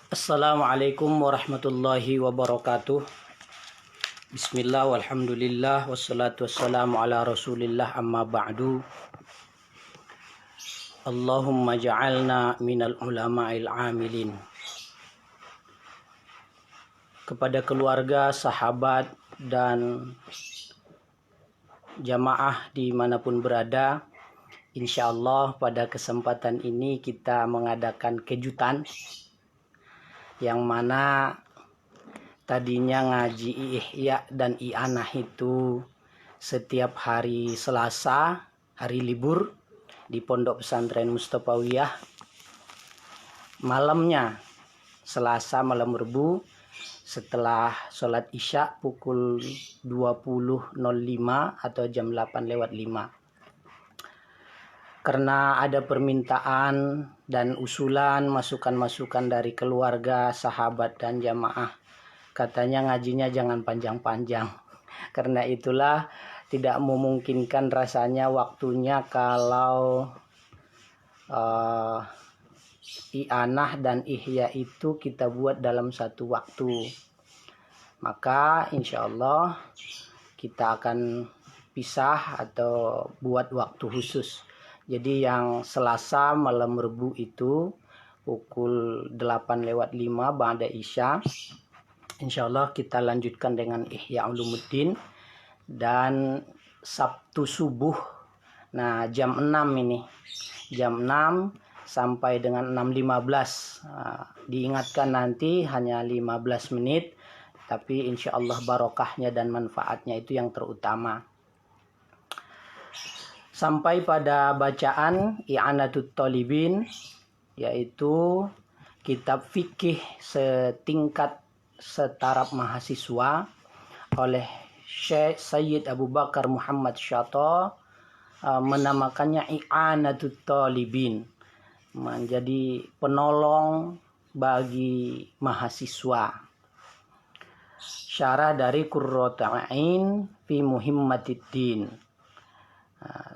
Assalamualaikum warahmatullahi wabarakatuh. Bismillah walhamdulillah wassalatu wassalamu ala rasulillah amma ba'du. Allahumma ja'alna minal ulama'il amilin. Kepada keluarga, sahabat, dan jamaah dimanapun berada, insyaallah pada kesempatan ini kita mengadakan kejutan, yang mana tadinya ngaji Ihya dan I'anah itu setiap hari Selasa, hari libur di Pondok Pesantren Mustafawiyah. Malamnya Selasa malam Rebu setelah sholat Isya pukul 20.05 atau jam 8:05. Karena ada permintaan dan usulan masukan-masukan dari keluarga, sahabat, dan jamaah, katanya ngajinya jangan panjang-panjang. Karena itulah tidak memungkinkan rasanya waktunya kalau I'anah dan Ihya itu kita buat dalam satu waktu. Maka insya Allah kita akan pisah atau buat waktu khusus. Jadi yang Selasa malam Rebu itu pukul 8:05 ba'da Isya, insya Allah kita lanjutkan dengan Ihya Ulumuddin. Dan Sabtu subuh, nah jam 6 ini, jam 6 sampai dengan 6:15. Diingatkan nanti hanya 15 menit, tapi insya Allah barokahnya dan manfaatnya itu yang terutama. Sampai pada bacaan I'anatut Thalibin, yaitu kitab fikih setingkat setaraf mahasiswa oleh Syekh Sayyid Abu Bakar Muhammad Syato, menamakannya I'anatut Thalibin, menjadi penolong bagi mahasiswa. Syarah dari Qurratul Ain fi Muhimmatiddin.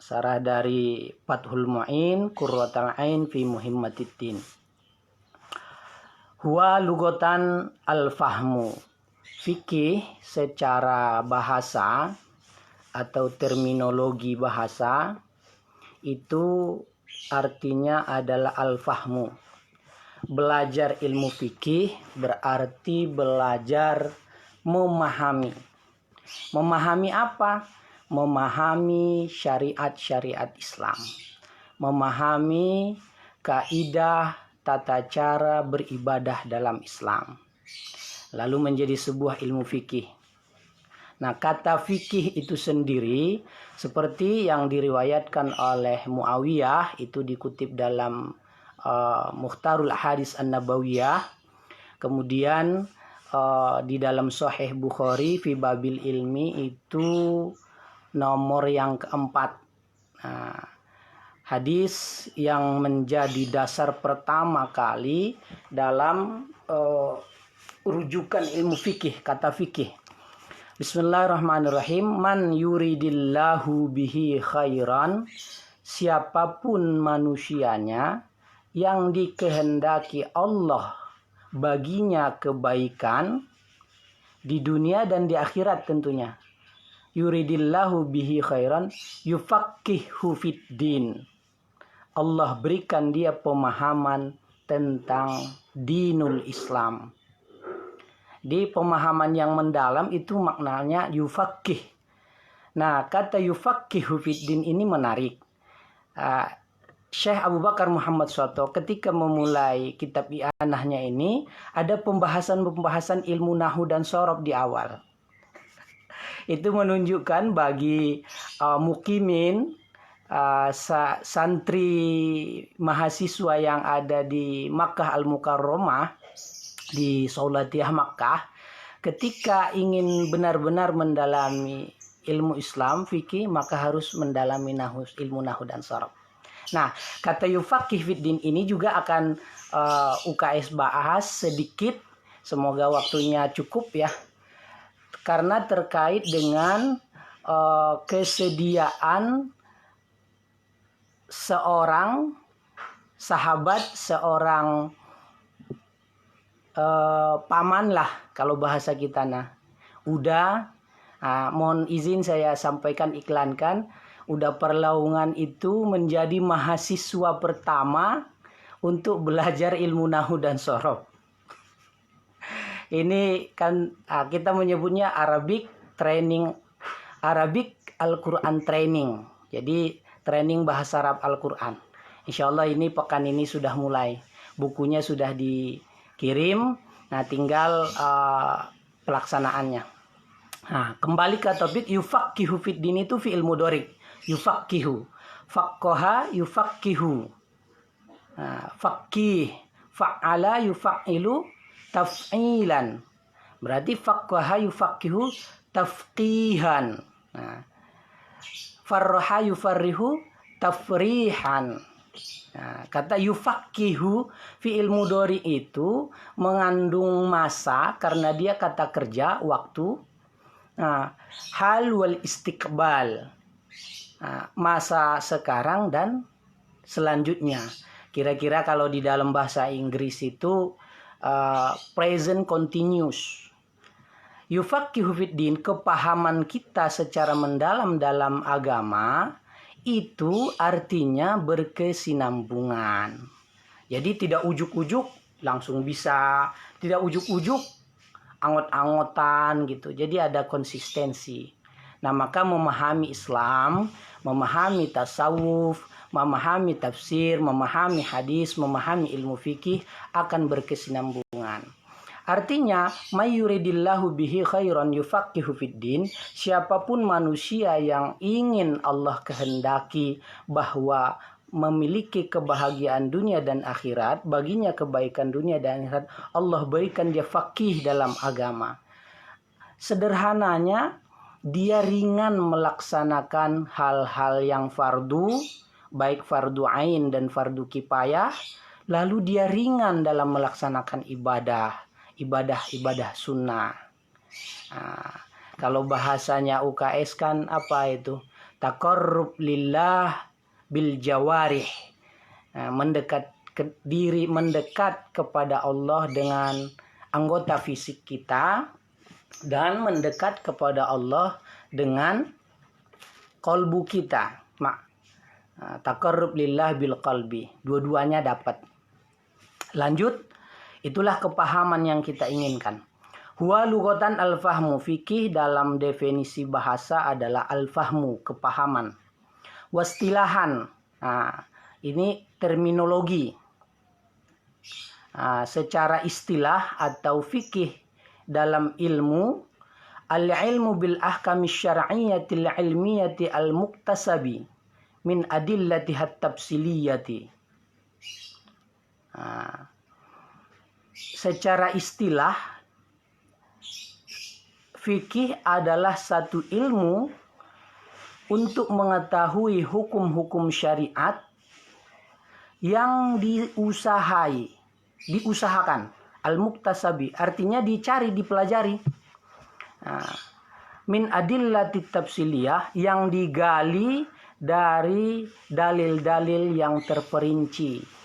Syarah dari Fathul Mu'in Qurratul Ain fi Muhimmatiddin. Huwa lugatan al-fahmu. Fikih secara bahasa atau terminologi bahasa itu artinya adalah al-fahmu. Belajar ilmu fikih berarti belajar memahami. Memahami apa? Memahami syariat-syariat Islam. Memahami kaidah tata cara beribadah dalam Islam. Lalu menjadi sebuah ilmu fikih. Nah, kata fikih itu sendiri seperti yang diriwayatkan oleh Muawiyah, itu dikutip dalam Mukhtarul Hadis An-Nabawiyah. Kemudian di dalam Sahih Bukhari fi Babil Ilmi itu nomor yang keempat. Nah, hadis yang menjadi dasar pertama kali dalam rujukan ilmu fikih, kata fikih. Bismillahirrahmanirrahim. Man yuridillahu bihi khairan. Siapapun manusianya yang dikehendaki Allah baginya kebaikan di dunia dan di akhirat tentunya. Yuridillahu bihi khairan yufaqihu fiddin. Allah berikan dia pemahaman tentang dinul Islam. Di pemahaman yang mendalam itu maknanya yufaqih. Nah, kata yufaqihu fiddin ini menarik. Syekh Abu Bakar Muhammad Syato ketika memulai kitab I'anahnya ini ada pembahasan ilmu nahwu dan shorof di awal. Itu menunjukkan bagi mukimin, santri mahasiswa yang ada di Makkah Al-Mukarramah, di Saulatiyah Makkah, ketika ingin benar-benar mendalami ilmu Islam fikih, maka harus mendalami ilmu nahwu dan shorof. Nah, kata yufaqih fiddin ini juga akan UKS bahas sedikit, semoga waktunya cukup ya, karena terkait dengan kesediaan seorang sahabat, seorang paman lah kalau bahasa kita. Nah, udah mohon izin saya sampaikan, iklankan, Uda Perlaungan itu menjadi mahasiswa pertama untuk belajar ilmu nahu dan sorof. Ini kan kita menyebutnya Arabic Al-Quran Training. Jadi training bahasa Arab Al-Quran. Insya Allah ini pekan ini sudah mulai. Bukunya sudah dikirim. Nah, tinggal pelaksanaannya. Nah, kembali ke topik yufaqqihu fid din itu fi'il mudhari. Yufaqqihu. Faqqaha yufaqqihu. Faqih. Fa'ala yufa'ilu taf'ilan. Berarti faqqaha yufaqihu tafqihan. Nah, farraha yufarrihu tafrihan. Nah, kata yufaqihu fi'il mudhari itu mengandung masa karena dia kata kerja, waktu. Nah, hal wal istiqbal. Nah, masa sekarang dan selanjutnya. Kira-kira kalau di dalam bahasa Inggris itu present continuous. Yufaqihu fid din, kepahaman kita secara mendalam dalam agama itu artinya berkesinambungan. Jadi tidak ujuk-ujuk langsung bisa, tidak ujuk-ujuk angot-angotan gitu. Jadi ada konsistensi. Nah, maka memahami Islam, memahami tasawuf, memahami tafsir, memahami hadis, memahami ilmu fikih akan berkesinambungan. Artinya, may yuridillahu bihi khairan yufaqihu fid din, siapapun manusia yang ingin Allah kehendaki bahwa memiliki kebahagiaan dunia dan akhirat, baginya kebaikan dunia dan akhirat, Allah berikan dia faqih dalam agama. Sederhananya, dia ringan melaksanakan hal-hal yang fardu, baik fardu ain dan fardu kifayah, lalu dia ringan dalam melaksanakan ibadah sunnah. Nah, kalau bahasanya UKS kan apa itu? Taqarrub lillah bil jawarih. Nah, mendekat kepada Allah dengan anggota fisik kita dan mendekat kepada Allah dengan qalbu kita. Taqarrub lillah bil qalbi. Dua-duanya dapat. Lanjut. Itulah kepahaman yang kita inginkan. Huwa lughatan al-fahmu, fikih dalam definisi bahasa adalah al-fahmu, kepahaman. Wastilahan, ini terminologi. Secara istilah atau fikih dalam ilmu, al-ilmu bil ahkami syar'iyyati al-ilmiyati al-muktasabi min adillatihat tafsiliyati. Secara istilah, fikih adalah satu ilmu untuk mengetahui hukum-hukum syariat yang diusahakan. Al-muktasabi, artinya dicari, dipelajari. Min adillati tafsiliyah, yang digali dari dalil-dalil yang terperinci.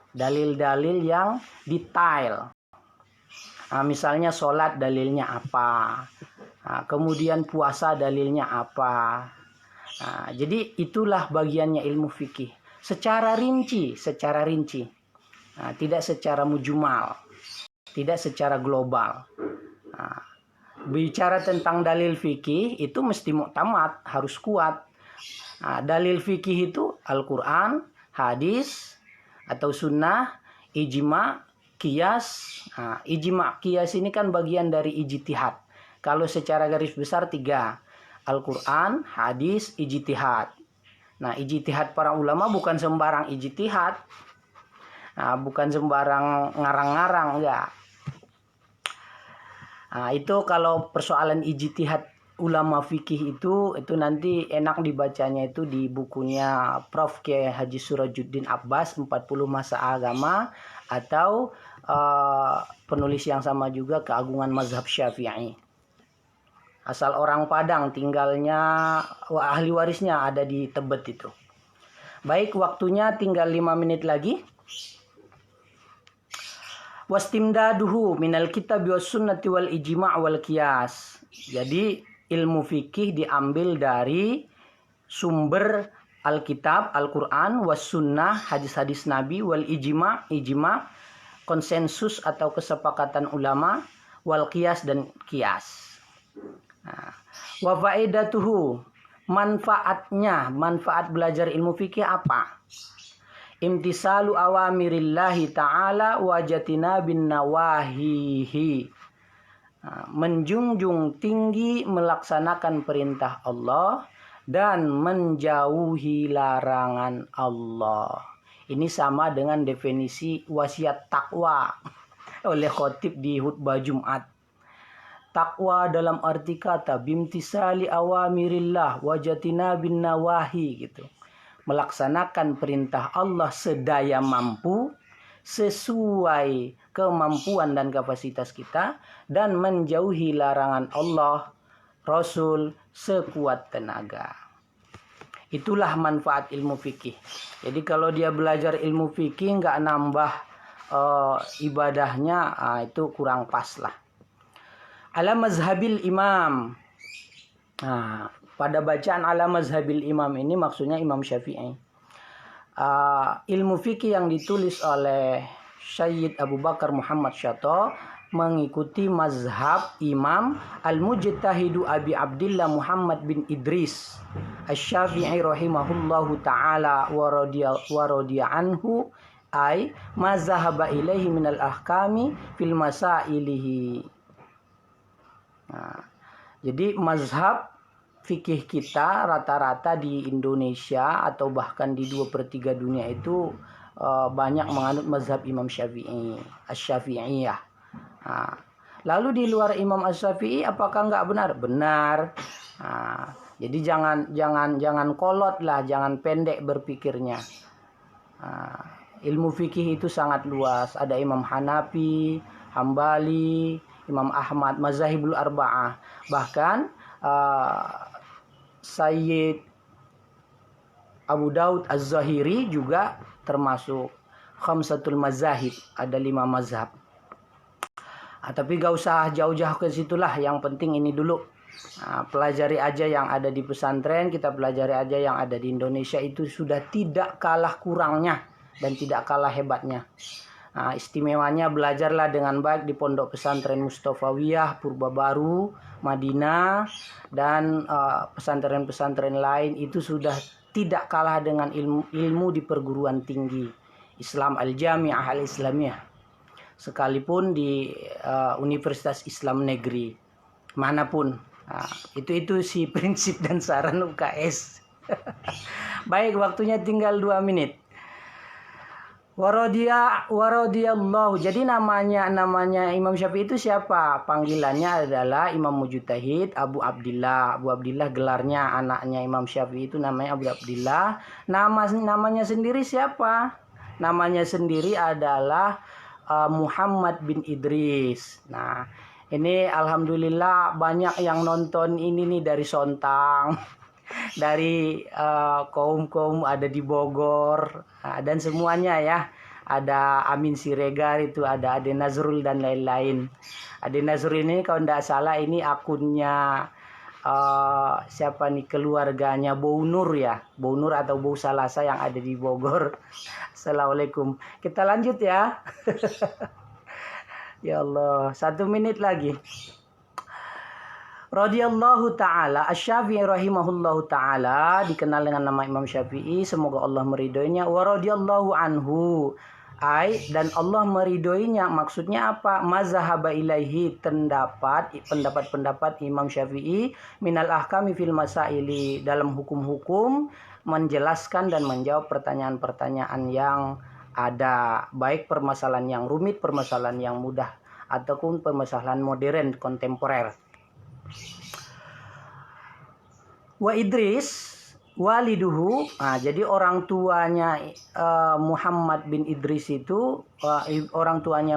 Dalil-dalil yang detail. Misalnya sholat dalilnya apa. Kemudian puasa dalilnya apa. Jadi itulah bagiannya ilmu fikih. Secara rinci. Tidak secara mujmal. Tidak secara global. Bicara tentang dalil fikih itu mesti muktamad, harus kuat. Dalil fikih itu Al-Quran, hadis, atau sunnah, ijma, qiyas. Ijma, qiyas ini kan bagian dari ijtihad. Kalau secara garis besar 3. Al-Quran, hadis, ijtihad. Nah, ijtihad para ulama bukan sembarang ijtihad. Bukan sembarang ngarang-ngarang, enggak. Itu kalau persoalan ijtihad ulama fikih itu nanti enak dibacanya itu di bukunya Prof. Kiai Haji Surajuddin Abbas 40 Masa Agama, atau penulis yang sama juga Keagungan Mazhab Syafi'i. Asal orang Padang, tinggalnya ahli warisnya ada di Tebet itu. Baik, waktunya tinggal 5 menit lagi. Wastimdaduhu minal kitab was sunnati wal ijma' wal qiyas. Jadi ilmu fikih diambil dari sumber Alkitab, Al-Quran, was sunnah, hadis-hadis Nabi, wal ijma', konsensus atau kesepakatan ulama, wal qiyas dan qiyas. Wa faedatuhu, manfaat belajar ilmu fikih apa? Imtisalu awamirillahi ta'ala wajatina bin nawahihi. Menjunjung tinggi melaksanakan perintah Allah dan menjauhi larangan Allah. Ini sama dengan definisi wasiat takwa oleh khotib di khutbah Jumat. Takwa dalam arti kata bimtisali awamirillah wajatina bin nawahi gitu. Melaksanakan perintah Allah sedaya mampu sesuai kemampuan dan kapasitas kita dan menjauhi larangan Allah Rasul sekuat tenaga. Itulah manfaat ilmu fikih. Jadi kalau dia belajar ilmu fikih nggak nambah ibadahnya, itu kurang pas lah. Ala mazhabil imam. Pada bacaan ala mazhabil imam ini maksudnya Imam Syafi'i. Ilmu fikih yang ditulis oleh Syed Abu Bakar Muhammad Syato mengikuti mazhab Imam Al-Mujtahidu Abi Abdillah Muhammad bin Idris Asy-Syafi'i rahimahullahu ta'ala wa radiya anhu ay mazhaba ilaihi minal ahkami fil masailihi. Jadi mazhab fikih kita rata-rata di Indonesia atau bahkan di 2/3 dunia itu banyak menganut mazhab Imam Syafi'i, Asy-Syafi'iyah. Lalu di luar Imam Asy-Syafi'i apakah enggak benar? Benar. Jadi jangan kolot lah, jangan pendek berpikirnya. Ilmu fikih itu sangat luas. Ada Imam Hanafi, Hambali, Imam Ahmad, mazahibul arba'ah. Bahkan Sayyid Abu Daud Az-Zahiri juga termasuk khamsatul mazahib, ada 5 mazhab. Tapi gak usah jauh-jauh ke situlah, yang penting ini dulu. Pelajari aja yang ada di pesantren, kita pelajari aja yang ada di Indonesia, itu sudah tidak kalah kurangnya dan tidak kalah hebatnya. Istimewanya belajarlah dengan baik di pondok pesantren Mustafawiyah, Purba Baru, Madinah, dan pesantren-pesantren lain. Itu sudah tidak kalah dengan ilmu di perguruan tinggi Islam Al-Jami'ah Al-Islamiyah, sekalipun di Universitas Islam Negeri manapun. Itu si prinsip dan saran UKS. Baik, waktunya tinggal 2 menit. Waradiyallahu. Jadi namanya Imam Syafi'i itu siapa? Panggilannya adalah Imam Mujtahid Abu Abdillah. Abu Abdillah gelarnya, anaknya Imam Syafi'i itu namanya Abu Abdillah. Namanya sendiri siapa? Namanya sendiri adalah Muhammad bin Idris. Nah, ini alhamdulillah banyak yang nonton ini nih dari Sontang, dari kaum ada di Bogor, dan semuanya ya. Ada Amin Siregar, itu ada Ade Nazrul dan lain-lain. Ade Nazrul ini kalau tidak salah ini akunnya siapa nih, keluarganya Bou Nur ya, Bou Nur atau Bou Salasa yang ada di Bogor. Assalamualaikum. Kita lanjut ya. Ya Allah, 1 menit lagi. Radhiyallahu ta'ala Asy-Syafi'i rahimahullahu ta'ala, dikenal dengan nama Imam Syafi'i, semoga Allah meridhoinya. Wa radhiyallahu anhu, dan Allah meridhoinya, maksudnya apa? Mazhaba ilaihi, pendapat Imam Syafi'i minal ahkami fil masaili, dalam hukum-hukum, menjelaskan dan menjawab pertanyaan-pertanyaan yang ada, baik permasalahan yang rumit, permasalahan yang mudah, ataupun permasalahan modern kontemporer. Wa Idris waliduhu, jadi orang tuanya Muhammad bin Idris itu, orang tuanya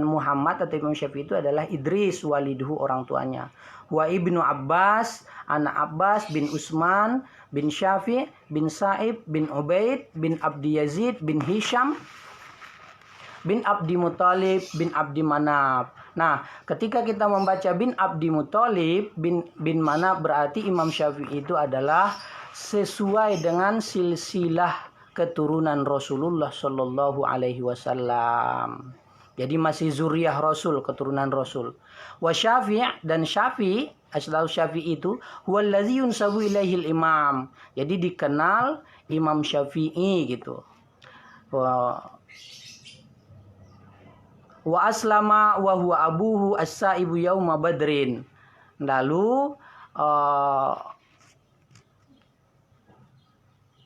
Muhammad atau Imam Syafi'i itu adalah Idris waliduhu, orang tuanya. Wa ibnu Abbas, anak Abbas bin Utsman bin Syafi' bin Sa'ib bin Ubaid bin Abdi Yazid bin Hisham. bin Abdi Muthalib bin Abdi Manaf. Nah, ketika kita membaca bin Abdi Muthalib bin Manaf, berarti Imam Syafi'i itu adalah sesuai dengan silsilah keturunan Rasulullah Shallallahu Alaihi Wasallam. Jadi masih zuriyah Rasul, keturunan Rasul. Wa Syafi' dan Syafi', asal Syafi'i itu huwallazi yunsabu ilaihil imam. Jadi dikenal Imam Syafi'i gitu. Wa aslama wa huwa abuhu as-saibu yauma badrin. Lalu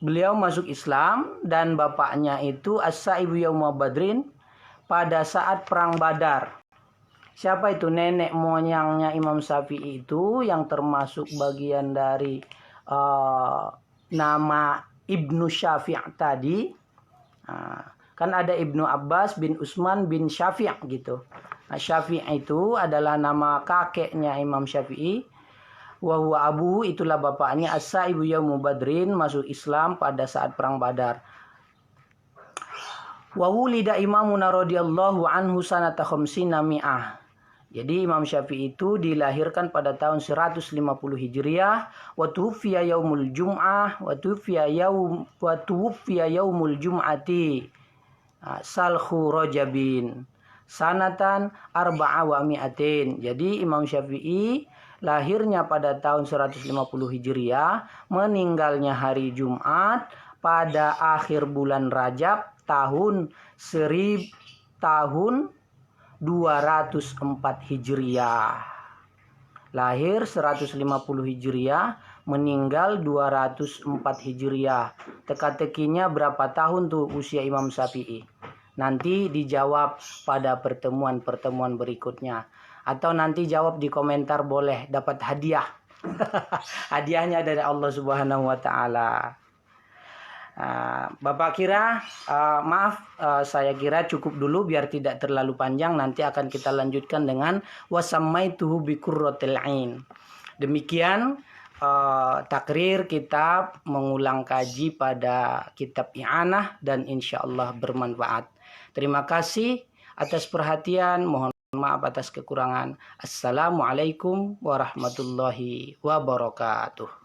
beliau masuk Islam dan bapaknya itu as-saibu yauma badrin pada saat perang Badar. Siapa itu? Nenek moyangnya Imam Syafi'i itu yang termasuk bagian dari nama Ibnu Syafi' tadi. Kan ada Ibnu Abbas bin Utsman bin Syafi' gitu. Nah, Syafi' itu adalah nama kakeknya Imam Syafi'i. Wa huwa abu, itulah bapaknya, as-saibu yaumu badrin, masuk Islam pada saat perang Badar. Wa wulida imamuna radhiyallahu anhu sanata khamsina mi'ah. Jadi Imam Syafi'i itu dilahirkan pada tahun 150 Hijriah, wa tuwfiya yaumul jum'ah, wa tuwfiya yaumul jum'ati salhu rajabin sanatan arba'a wa mi'atin. Jadi Imam Syafi'i lahirnya pada tahun 150 Hijriah, meninggalnya hari Jumat pada akhir bulan Rajab tahun 204 Hijriah. Lahir 150 Hijriah, meninggal 204 Hijriah. Teka-tekinya berapa tahun tuh usia Imam Syafi'i? Nanti dijawab pada pertemuan-pertemuan berikutnya. Atau nanti jawab di komentar, boleh dapat hadiah. Hadiahnya dari Allah Subhanahu wa taala. Bapak kira, saya kira cukup dulu biar tidak terlalu panjang. Nanti akan kita lanjutkan dengan wasammaituhu biqurratil ain. Demikian takrir kita mengulang kaji pada kitab I'anah dan insya Allah bermanfaat. Terima kasih atas perhatian. Mohon maaf atas kekurangan. Assalamualaikum warahmatullahi wabarakatuh.